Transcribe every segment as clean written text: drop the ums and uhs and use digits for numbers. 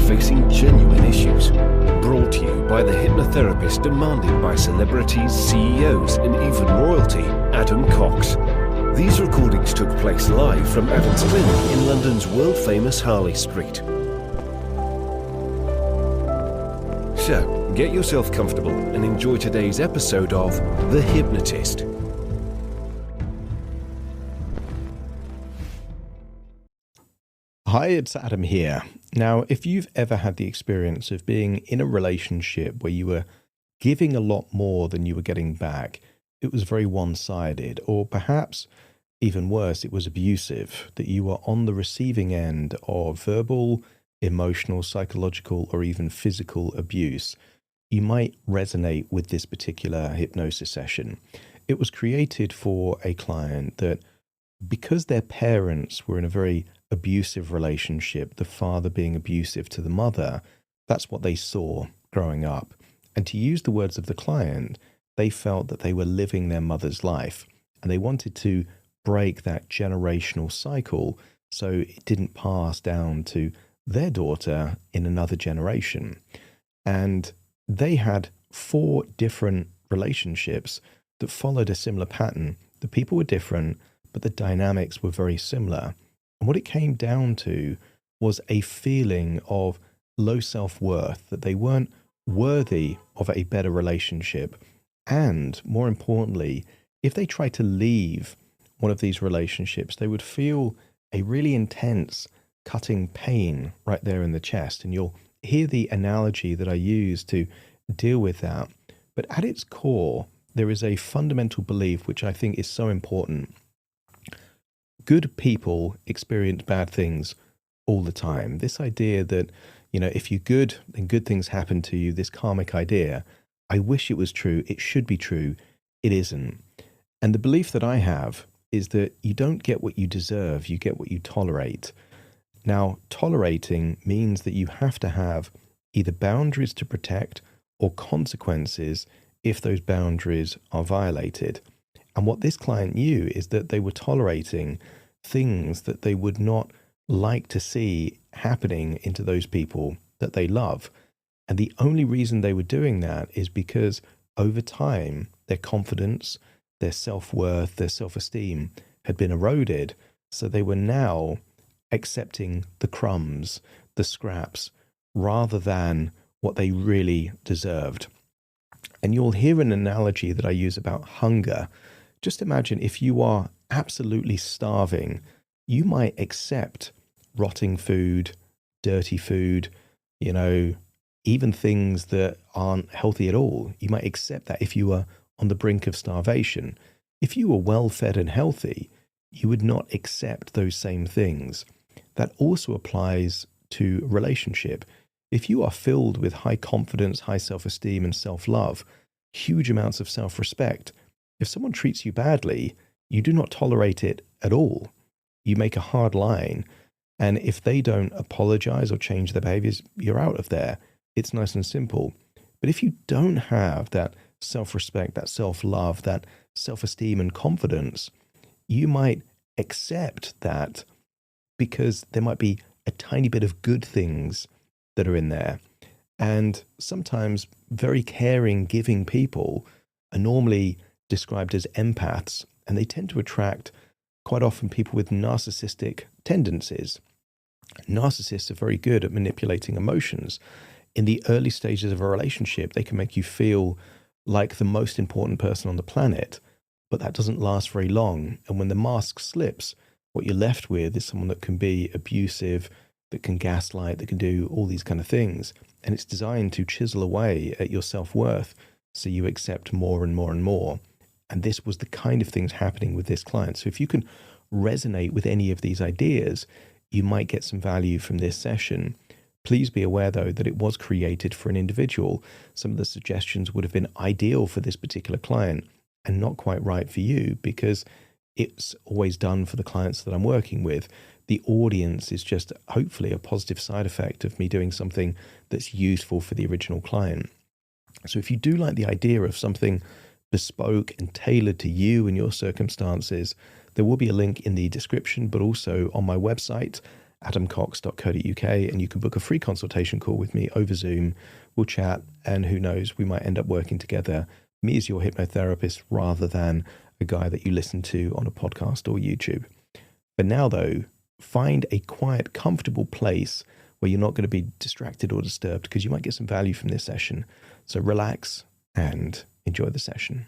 facing genuine issues. Brought to you by the hypnotherapist demanded by celebrities, CEOs, and even royalty, Adam Cox. These recordings took place live from Adam's clinic in London's world-famous Harley Street. So, get yourself comfortable and enjoy today's episode of The Hypnotist. Hi, it's Adam here. Now, if you've ever had the experience of being in a relationship where you were giving a lot more than you were getting back, it was very one-sided, or perhaps even worse, it was abusive, that you were on the receiving end of verbal, emotional, psychological, or even physical abuse, you might resonate with this particular hypnosis session. It was created for a client that, because their parents were in a very abusive relationship, the father being abusive to the mother, that's what they saw growing up. And to use the words of the client, they felt that they were living their mother's life, and they wanted to break that generational cycle so it didn't pass down to their daughter in another generation. And they had 4 different relationships that followed a similar pattern. The people were different, but the dynamics were very similar. And what it came down to was a feeling of low self-worth, that they weren't worthy of a better relationship. And more importantly, if they tried to leave one of these relationships, they would feel a really intense cutting pain right there in the chest. And you'll hear the analogy that I use to deal with that. But at its core, there is a fundamental belief which I think is so important. Good people experience bad things all the time. This idea that, if you're good, then good things happen to you, this karmic idea, I wish it was true, it should be true, it isn't. And the belief that I have is that you don't get what you deserve, you get what you tolerate. Now, tolerating means that you have to have either boundaries to protect or consequences if those boundaries are violated. And what this client knew is that they were tolerating things that they would not like to see happening into those people that they love. And the only reason they were doing that is because over time, their confidence, their self-worth, their self-esteem had been eroded. So they were now accepting the crumbs, the scraps, rather than what they really deserved. And you'll hear an analogy that I use about hunger. Just imagine if you are absolutely starving, you might accept rotting food, dirty food, even things that aren't healthy at all. You might accept that if you were on the brink of starvation. If you were well-fed and healthy, you would not accept those same things. That also applies to relationship. If you are filled with high confidence, high self-esteem and self-love, huge amounts of self-respect, if someone treats you badly, you do not tolerate it at all. You make a hard line. And if they don't apologize or change their behaviors, you're out of there. It's nice and simple. But if you don't have that self-respect, that self-love, that self-esteem and confidence, you might accept that because there might be a tiny bit of good things that are in there. And sometimes very caring, giving people are normally described as empaths, and they tend to attract quite often people with narcissistic tendencies. Narcissists are very good at manipulating emotions. In the early stages of a relationship, they can make you feel like the most important person on the planet, but that doesn't last very long. And when the mask slips, what you're left with is someone that can be abusive, that can gaslight, that can do all these kind of things. And it's designed to chisel away at your self-worth so you accept more and more and more. And this was the kind of things happening with this client. So if you can resonate with any of these ideas, you might get some value from this session. Please be aware, though, that it was created for an individual. Some of the suggestions would have been ideal for this particular client and not quite right for you, because it's always done for the clients that I'm working with. The audience is just hopefully a positive side effect of me doing something that's useful for the original client. So if you do like the idea of something bespoke and tailored to you and your circumstances, there will be a link in the description, but also on my website adamcox.co.uk, and you can book a free consultation call with me over Zoom. We'll chat, and who knows, we might end up working together. Me as your hypnotherapist rather than a guy that you listen to on a podcast or YouTube. But now, though, find a quiet, comfortable place where you're not going to be distracted or disturbed, because you might get some value from this session. So relax and enjoy the session.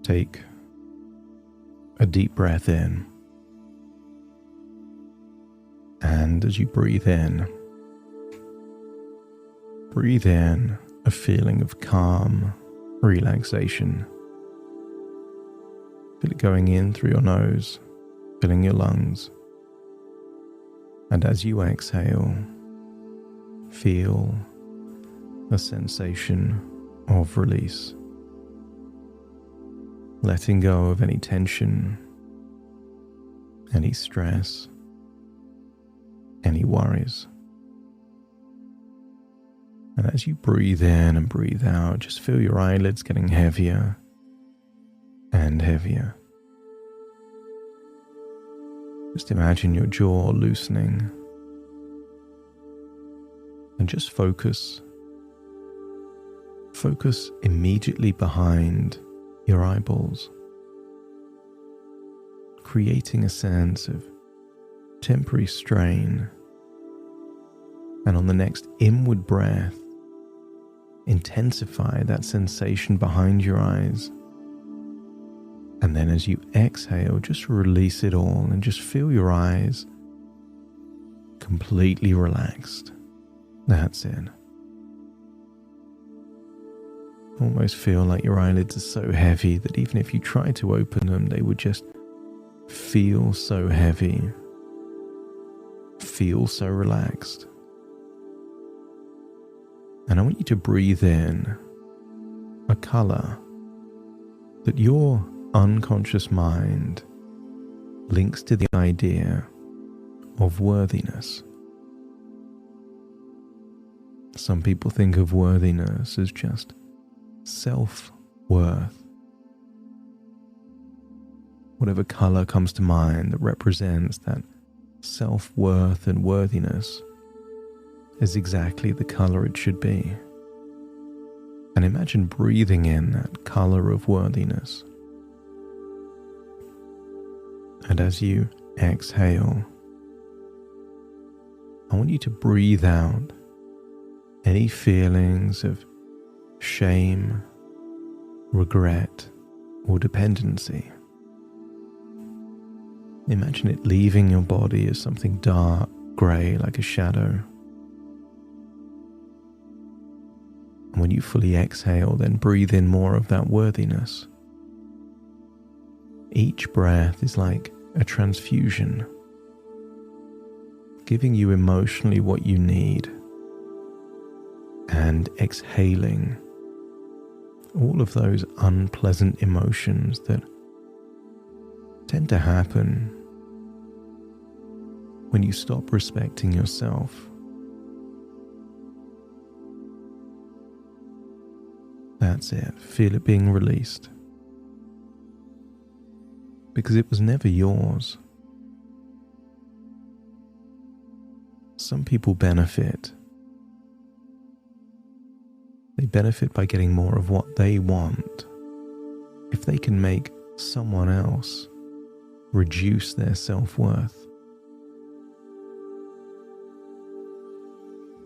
Take a deep breath in, and as you breathe in a feeling of calm, relaxation. Feel it going in through your nose, filling your lungs, and as you exhale, feel a sensation of release. Letting go of any tension, any stress, any worries. And as you breathe in and breathe out, just feel your eyelids getting heavier and heavier. Just imagine your jaw loosening. And just focus immediately behind your eyeballs, creating a sense of temporary strain. And on the next inward breath, intensify that sensation behind your eyes. And then as you exhale, just release it all and just feel your eyes completely relaxed. That's it. Almost feel like your eyelids are so heavy that even if you try to open them, they would just feel so heavy, feel so relaxed. And I want you to breathe in a color that your unconscious mind links to the idea of worthiness. Some people think of worthiness as just self-worth. Whatever color comes to mind that represents that self-worth and worthiness is exactly the color it should be. And imagine breathing in that color of worthiness. And as you exhale, I want you to breathe out any feelings of shame, regret, or dependency. Imagine it leaving your body as something dark, grey, like a shadow. And when you fully exhale, then breathe in more of that worthiness. Each breath is like a transfusion, giving you emotionally what you need, and exhaling all of those unpleasant emotions that tend to happen when you stop respecting yourself. That's it. Feel it being released. Because it was never yours. Some people benefit. They benefit by getting more of what they want. If they can make someone else reduce their self-worth.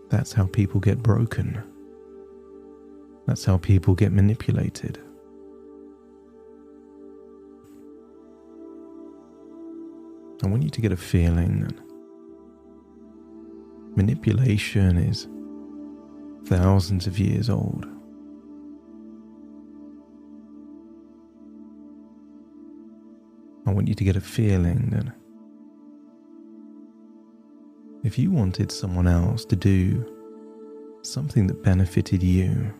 That's how people get broken. That's how people get manipulated. I want you to get a feeling that manipulation is thousands of years old. I want you to get a feeling that if you wanted someone else to do something that benefited you,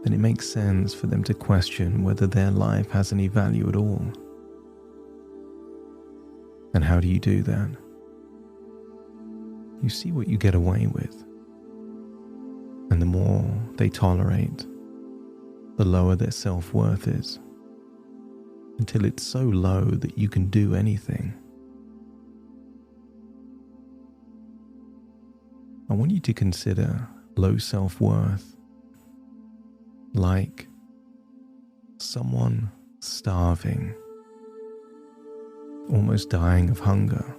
then it makes sense for them to question whether their life has any value at all. And how do you do that? You see what you get away with. And the more they tolerate, the lower their self-worth is, until it's so low that you can do anything. I want you to consider low self-worth like someone starving, almost dying of hunger.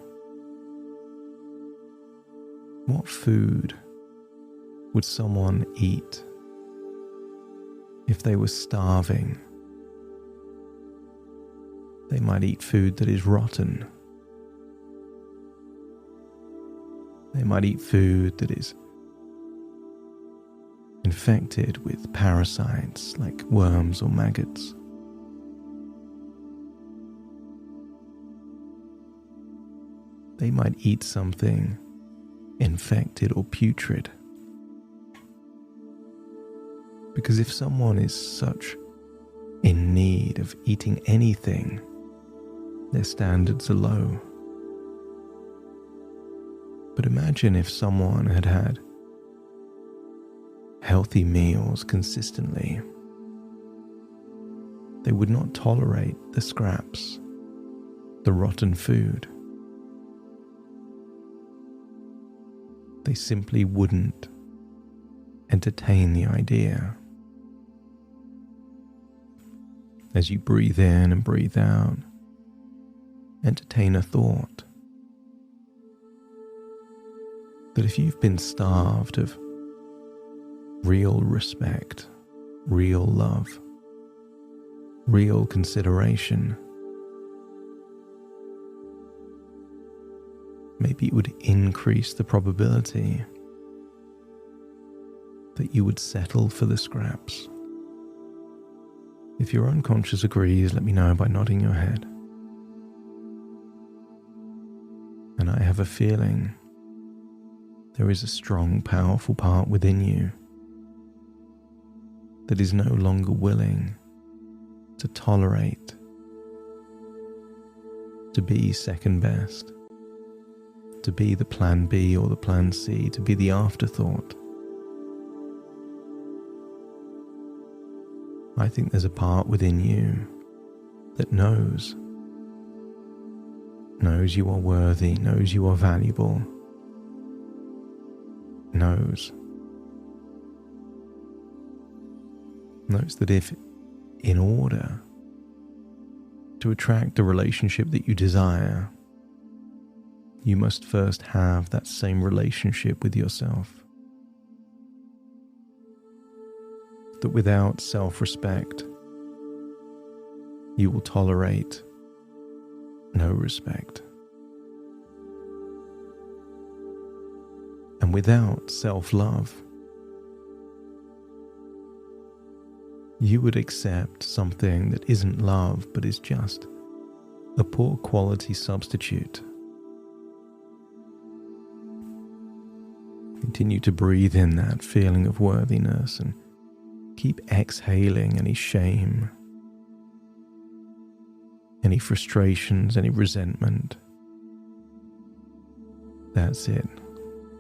What food would someone eat if they were starving? They might eat food that is rotten. They might eat food that is infected with parasites like worms or maggots. They might eat something infected or putrid. Because if someone is such in need of eating anything, their standards are low. But imagine if someone had had healthy meals consistently. They would not tolerate the scraps, the rotten food. They simply wouldn't entertain the idea. As you breathe in and breathe out, entertain a thought that if you've been starved of real respect, real love, real consideration, maybe it would increase the probability that you would settle for the scraps. If your unconscious agrees, let me know by nodding your head. And I have a feeling there is a strong, powerful part within you that is no longer willing to tolerate, to be second best, to be the plan B or the plan C, to be the afterthought. I think there's a part within you that knows you are worthy, knows you are valuable, knows that if in order to attract the relationship that you desire, you must first have that same relationship with yourself. That without self-respect, you will tolerate no respect. And without self-love, you would accept something that isn't love but is just a poor quality substitute. Continue to breathe in that feeling of worthiness and keep exhaling any shame, any frustrations, any resentment. That's it.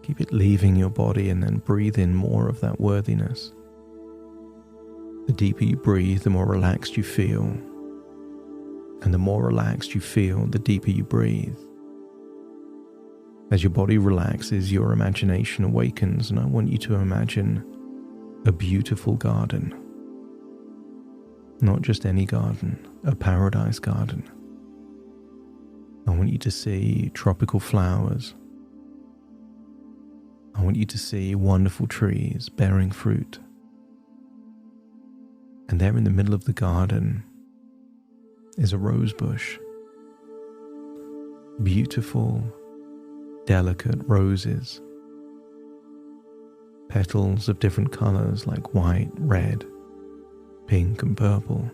Keep it leaving your body and then breathe in more of that worthiness. The deeper you breathe, the more relaxed you feel. And the more relaxed you feel, the deeper you breathe. As your body relaxes, your imagination awakens, and I want you to imagine a beautiful garden. Not just any garden, a paradise garden. I want you to see tropical flowers. I want you to see wonderful trees bearing fruit. And there in the middle of the garden is a rose bush. Beautiful, delicate roses. Petals of different colors like white, red, pink and purple.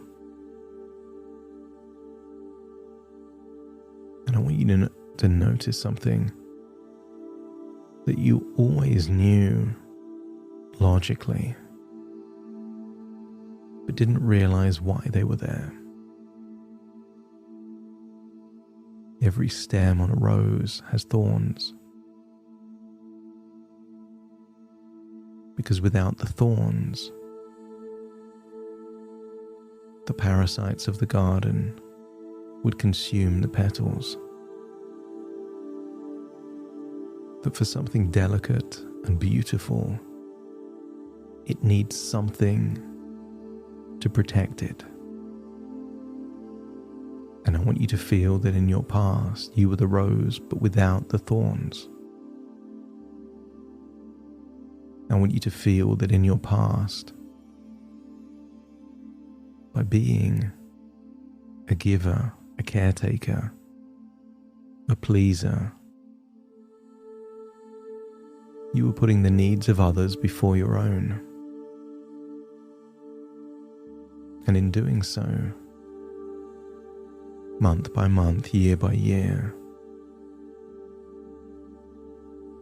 want you to notice something that you always knew logically, but didn't realize why they were there. Every stem on a rose has thorns, because without the thorns, the parasites of the garden would consume the petals. But for something delicate and beautiful, it needs something to protect it. And I want you to feel that in your past, you were the rose, but without the thorns. I want you to feel that in your past, by being a giver, a caretaker, a pleaser, you were putting the needs of others before your own. And in doing so, month by month, year by year,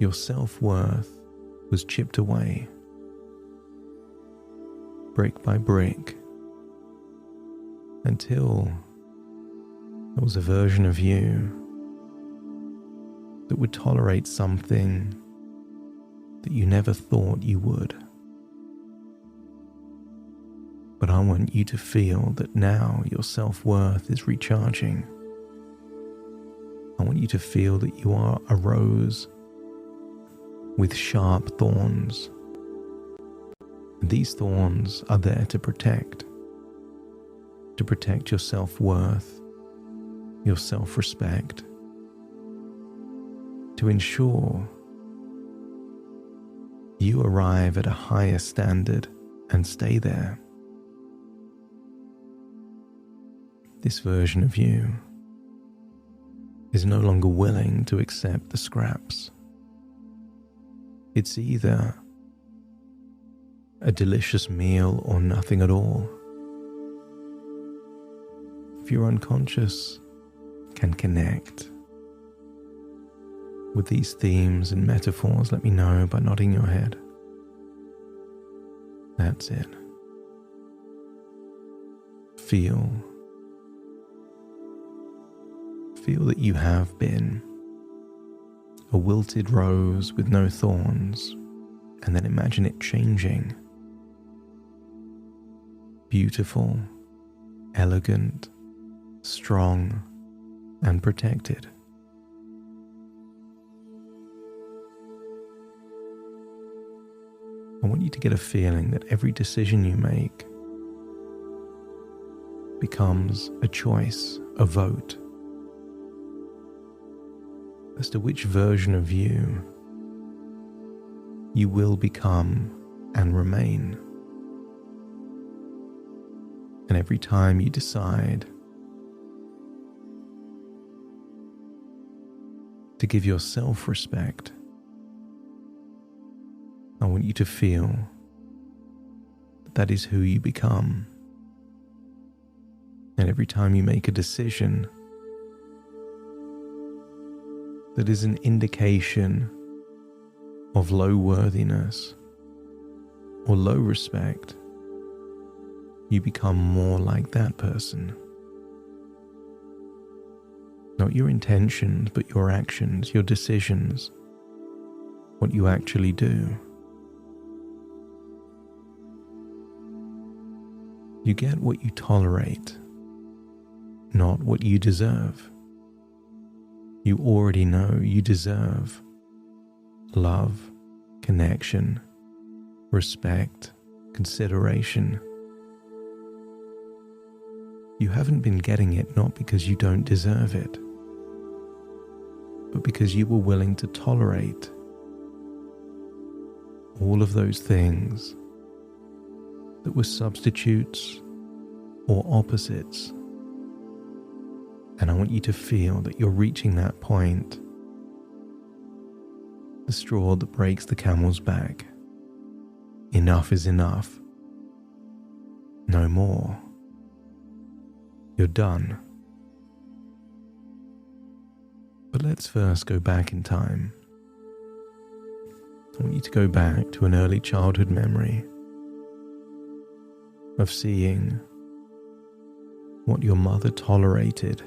your self-worth was chipped away, brick by brick, until there was a version of you that would tolerate something that you never thought you would. But I want you to feel that now your self-worth is recharging. I want you to feel that you are a rose with sharp thorns. And these thorns are there to protect your self-worth, your self-respect, to ensure you arrive at a higher standard and stay there. This version of you is no longer willing to accept the scraps. It's either a delicious meal or nothing at all. If your unconscious can connect with these themes and metaphors, let me know by nodding your head. That's it. Feel that you have been a wilted rose with no thorns, and then imagine it changing. Beautiful, elegant, strong, and protected. I want you to get a feeling that every decision you make becomes a choice, a vote, as to which version of you will become and remain. And every time you decide to give yourself respect, I want you to feel that that is who you become. And every time you make a decision that is an indication of low worthiness or low respect, you become more like that person. Not your intentions, but your actions, your decisions, what you actually do. You get what you tolerate, not what you deserve. You already know you deserve love, connection, respect, consideration. You haven't been getting it not because you don't deserve it, but because you were willing to tolerate all of those things that were substitutes or opposites. And I want you to feel that you're reaching that point, the straw that breaks the camel's back. Enough is enough. No more. You're done. But let's first go back in time. I want you to go back to an early childhood memory of seeing what your mother tolerated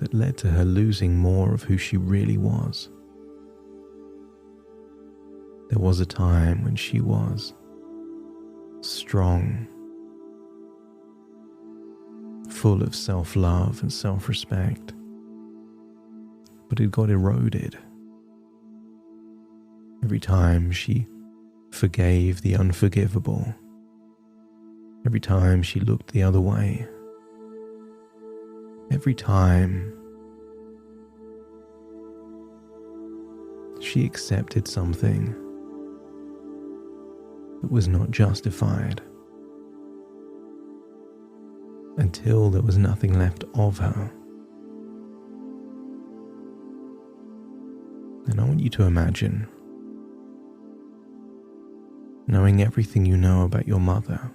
that led to her losing more of who she really was. There was a time when she was strong, full of self-love and self-respect, but it got eroded every time she forgave the unforgivable, every time she looked the other way, every time she accepted something that was not justified, until there was nothing left of her. And I want you to imagine knowing everything you know about your mother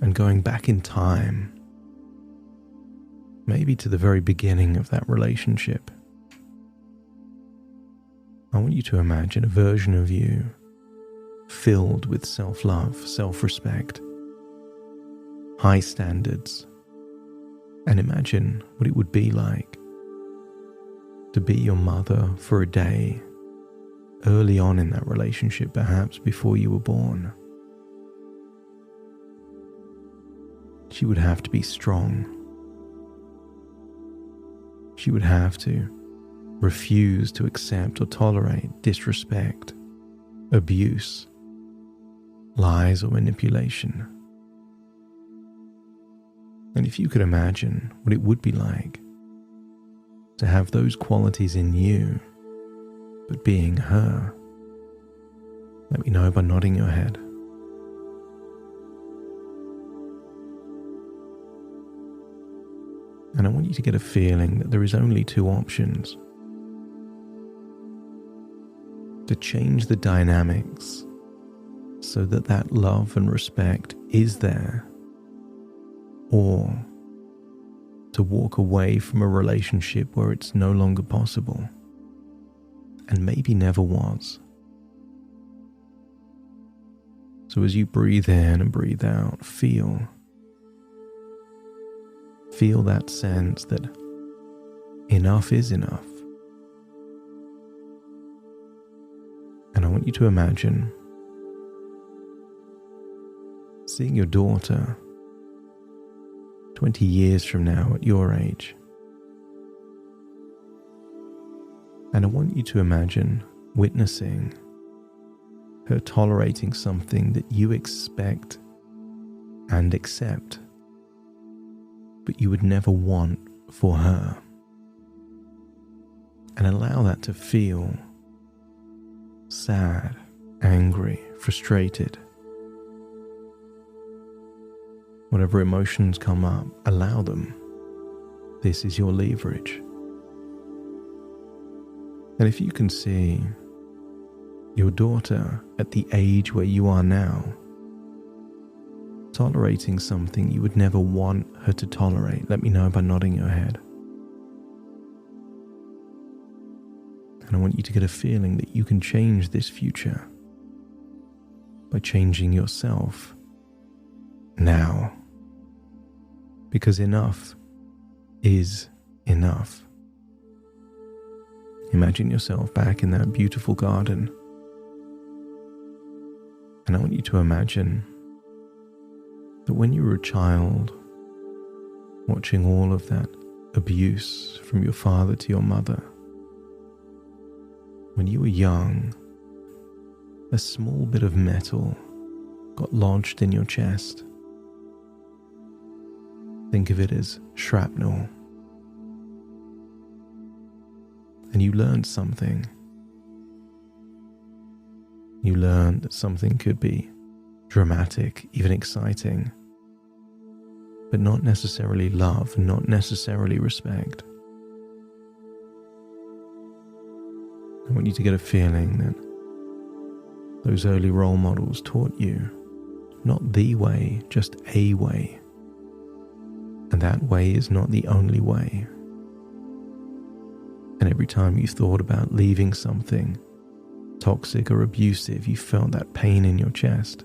and going back in time, maybe to the very beginning of that relationship. I want you to imagine a version of you filled with self-love, self-respect, high standards, and imagine what it would be like to be your mother for a day early on in that relationship, perhaps before you were born. She would have to be strong. She would have to refuse to accept or tolerate disrespect, abuse, lies, or manipulation. And if you could imagine what it would be like to have those qualities in you, but being her, let me know by nodding your head. And I want you to get a feeling that there is only two options: to change the dynamics so that that love and respect is there, or to walk away from a relationship where it's no longer possible and maybe never was. So as you breathe in and breathe out, feel that sense that enough is enough. And I want you to imagine seeing your daughter 20 years from now at your age. And I want you to imagine witnessing her tolerating something that you expect and accept, but you would never want for her. And allow that to feel sad, angry, frustrated. Whatever emotions come up, allow them. This is your leverage. And if you can see your daughter at the age where you are now, tolerating something you would never want her to tolerate, let me know by nodding your head. And I want you to get a feeling that you can change this future by changing yourself now. Because enough is enough. Imagine yourself back in that beautiful garden. And I want you to imagine that when you were a child, watching all of that abuse from your father to your mother, when you were young, a small bit of metal got lodged in your chest. Think of it as shrapnel. And you learned something. You learned that something could be dramatic, even exciting, but not necessarily love, not necessarily respect. I want you to get a feeling that those early role models taught you not the way, just a way. And that way is not the only way. And every time you thought about leaving something toxic or abusive, you felt that pain in your chest.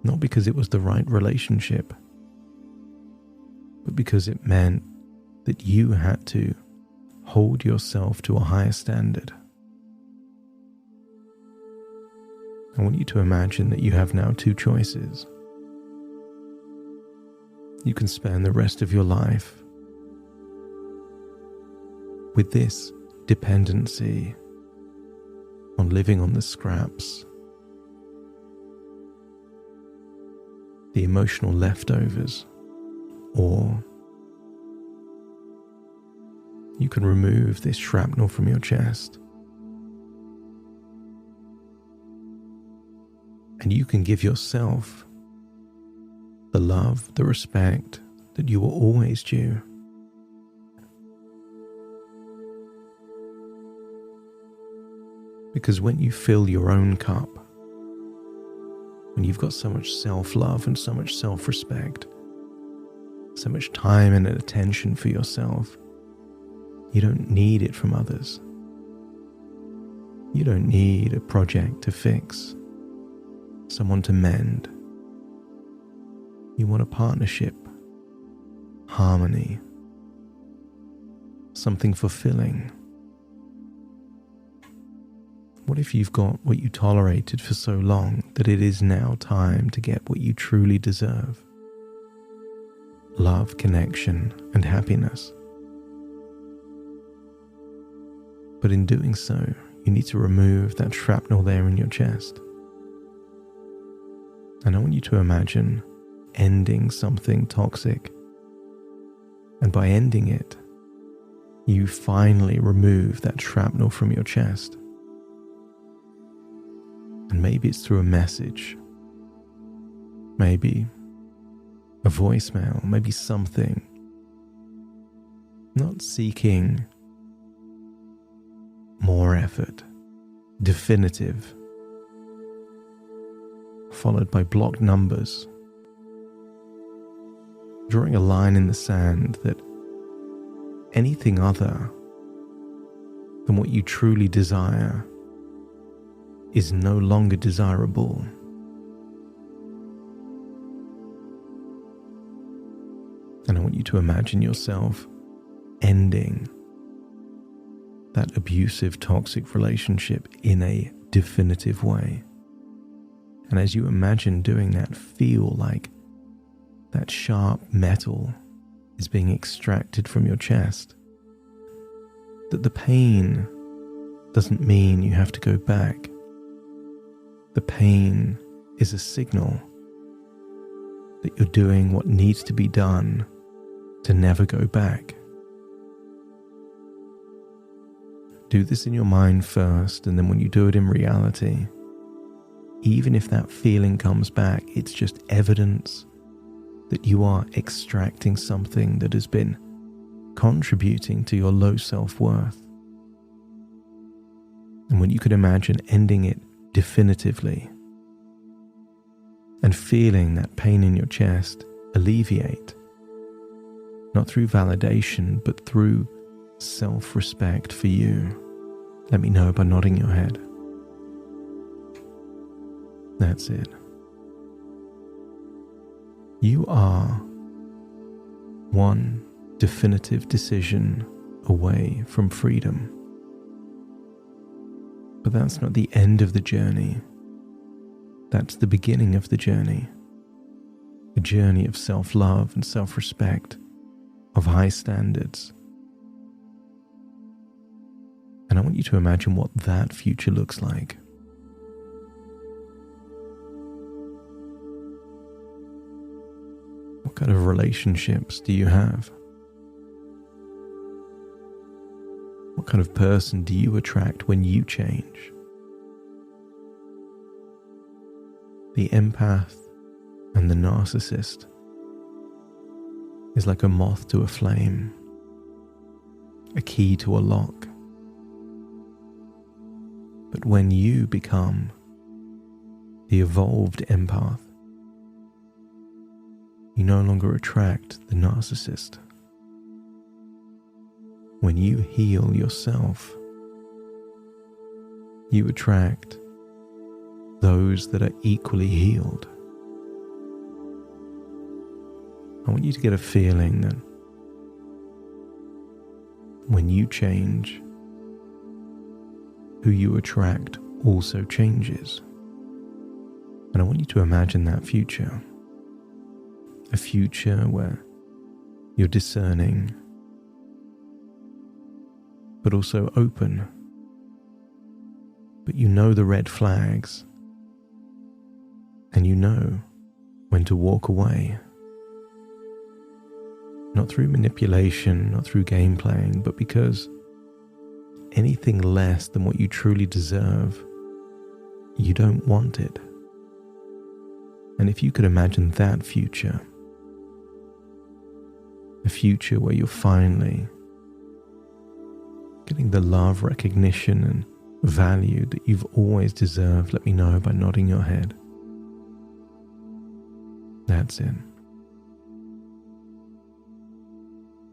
Not because it was the right relationship, but because it meant that you had to hold yourself to a higher standard. I want you to imagine that you have now two choices. You can spend the rest of your life with this dependency on living on the scraps, the emotional leftovers, or you can remove this shrapnel from your chest and you can give yourself the love, the respect that you were always due. Because when you fill your own cup, when you've got so much self-love and so much self-respect, so much time and attention for yourself, you don't need it from others. You don't need a project to fix, someone to mend. You want a partnership, harmony, something fulfilling. What if you've got what you tolerated for so long that it is now time to get what you truly deserve? Love, connection, and happiness. But in doing so, you need to remove that shrapnel there in your chest. And I want you to imagine ending something toxic. And by ending it, you finally remove that shrapnel from your chest. And maybe it's through a message, maybe a voicemail, maybe something. Not seeking more effort, definitive, followed by blocked numbers. Drawing a line in the sand that anything other than what you truly desire is no longer desirable. And I want you to imagine yourself ending that abusive, toxic relationship in a definitive way. And as you imagine doing that, feel like that sharp metal is being extracted from your chest. That the pain doesn't mean you have to go back. The pain is a signal that you're doing what needs to be done to never go back. Do this in your mind first, and then when you do it in reality, even if that feeling comes back, it's just evidence that you are extracting something that has been contributing to your low self-worth. And when you could imagine ending it definitively and feeling that pain in your chest alleviate, not through validation, but through self-respect for you, let me know by nodding your head. That's it. You are one definitive decision away from freedom. But that's not the end of the journey. That's the beginning of the journey. A journey of self-love and self-respect, of high standards. And I want you to imagine what that future looks like. What kind of relationships do you have? What kind of person do you attract when you change? The empath and the narcissist is like a moth to a flame, a key to a lock. But when you become the evolved empath, You no longer attract the narcissist. When you heal yourself, you attract those that are equally healed. I want you to get a feeling that when you change, who you attract also changes. And I want you to imagine that future. A future where you're discerning, but also open. But you know the red flags, and you know when to walk away. Not through manipulation, not through game playing, but because anything less than what you truly deserve, you don't want it. And if you could imagine that future, a future where you're finally getting the love, recognition, and value that you've always deserved, let me know by nodding your head. That's it.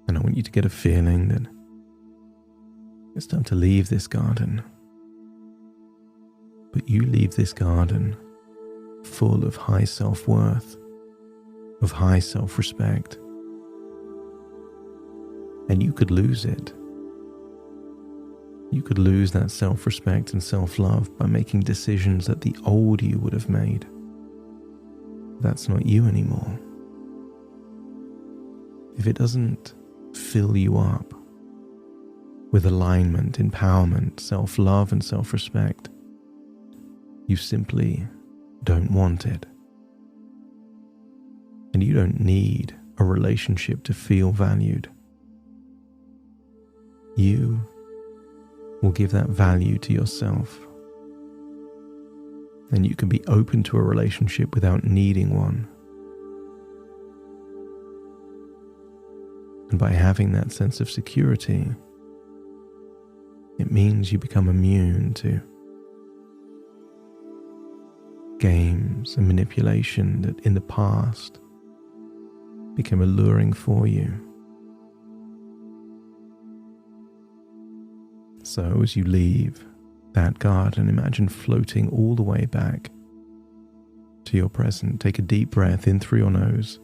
And I want you to get a feeling that it's time to leave this garden. But you leave this garden full of high self-worth, of high self-respect. And you could lose it. You could lose that self-respect and self-love by making decisions that the old you would have made. That's not you anymore. If it doesn't fill you up with alignment, empowerment, self-love, and self-respect, you simply don't want it. And you don't need a relationship to feel valued. You will give that value to yourself. And you can be open to a relationship without needing one. And by having that sense of security, it means you become immune to games and manipulation that in the past became alluring for you. So as you leave that garden, imagine floating all the way back to your present. Take a deep breath in through your nose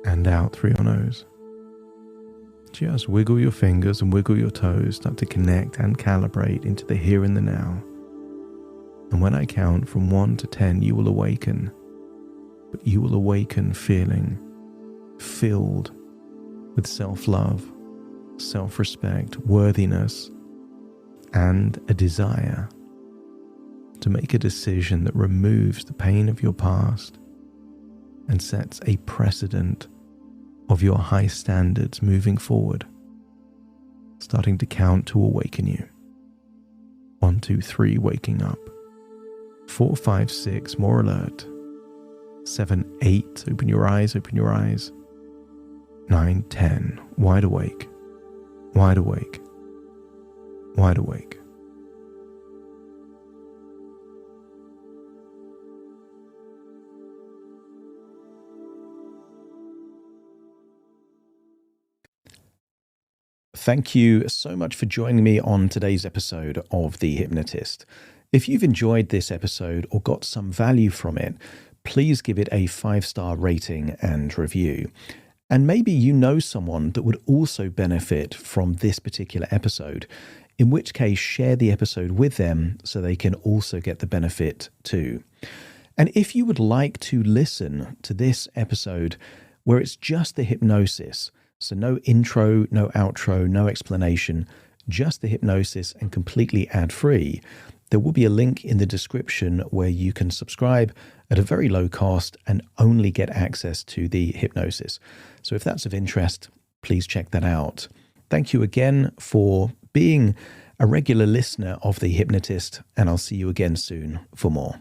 and out through your nose. Just wiggle your fingers and wiggle your toes, start to connect and calibrate into the here and the now. And when I count from 1 to 10, you will awaken. But you will awaken feeling filled with self-love, self-respect, worthiness, and a desire to make a decision that removes the pain of your past and sets a precedent of your high standards moving forward, starting to count to awaken you. 1, 2, 3, waking up. 4, 5, 6, more alert. 7, 8, open your eyes, open your eyes. 9, 10, wide awake, wide awake, wide awake. Thank you so much for joining me on today's episode of The Hypnotist. If you've enjoyed this episode or got some value from it, please give it a 5-star rating and review. And maybe you know someone that would also benefit from this particular episode, in which case share the episode with them so they can also get the benefit too. And if you would like to listen to this episode where it's just the hypnosis, so no intro, no outro, no explanation, just the hypnosis and completely ad-free, there will be a link in the description where you can subscribe at a very low cost and only get access to the hypnosis. So if that's of interest, please check that out. Thank you again for being a regular listener of The Hypnotist, and I'll see you again soon for more.